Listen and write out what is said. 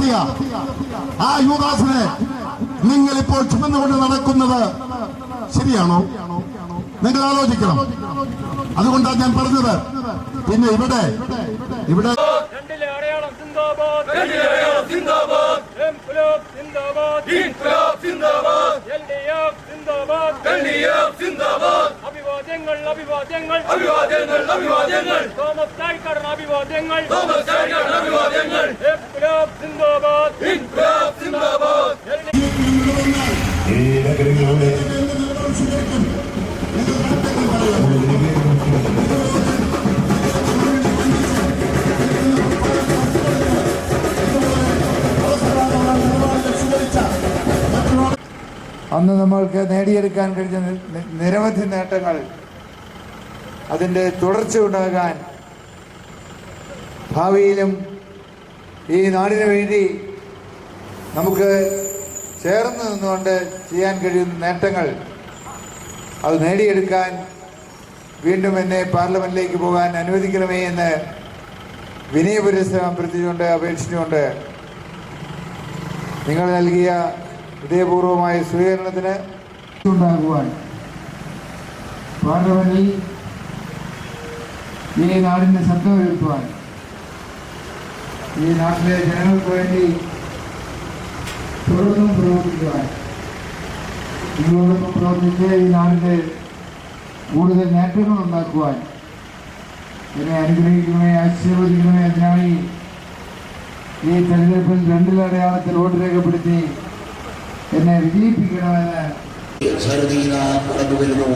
നടത്തിയ ആ യൂദാസിനെ നിങ്ങൾ ഇപ്പോൾ ചുമന്നുകൊണ്ട് നടക്കുന്നത് ശരിയാണോ? നിങ്ങൾ ആലോചിക്കണം. അതുകൊണ്ടാണ് ഞാൻ പറഞ്ഞത്. പിന്നെ ഇവിടെ അന്ന് നമ്മൾക്ക് നേടിയെടുക്കാൻ കഴിഞ്ഞ നിരവധി നേട്ടങ്ങൾ അതിൻ്റെ തുടർച്ച ഉണ്ടാകാൻ ഭാവിയിലും ഈ നാടിനു വേണ്ടി നമുക്ക് ചേർന്ന് നിന്നുകൊണ്ട് ചെയ്യാൻ കഴിയുന്ന നേട്ടങ്ങൾ അത് നേടിയെടുക്കാൻ വീണ്ടും എന്നെ പാർലമെന്റിലേക്ക് പോകാൻ അനുവദിക്കണമേ എന്ന് വിനയപുരസ്സരം അഭ്യർത്ഥിച്ചുകൊണ്ട് അപേക്ഷിച്ചുകൊണ്ട് നിങ്ങൾ നൽകിയ ഹൃദയപൂർവമായ സ്വീകരണത്തിന് ഉണ്ടാകുവാൻ പാർലമെന്റിൽ ഈ നാടിൻ്റെ ശബ്ദം ഉയർത്തുവാൻ ഈ നാട്ടിലെ ജനങ്ങൾക്ക് വേണ്ടി തുടർന്നും പ്രവർത്തിക്കുവാൻ നിങ്ങളോടൊപ്പം പ്രവർത്തിച്ച് ഈ നാടിൻ്റെ കൂടുതൽ നേട്ടങ്ങൾ ഉണ്ടാക്കുവാൻ എന്നെ അനുഗ്രഹിക്കണമേ, ആശീർവദിക്കണമേ. അതിനായി ഈ തെരഞ്ഞെടുപ്പിൽ 2 അടയാളത്തിൽ വോട്ട് രേഖപ്പെടുത്തി എന്നെ വിജയിപ്പിക്കണമെന്ന് കടന്നു വരുന്നു.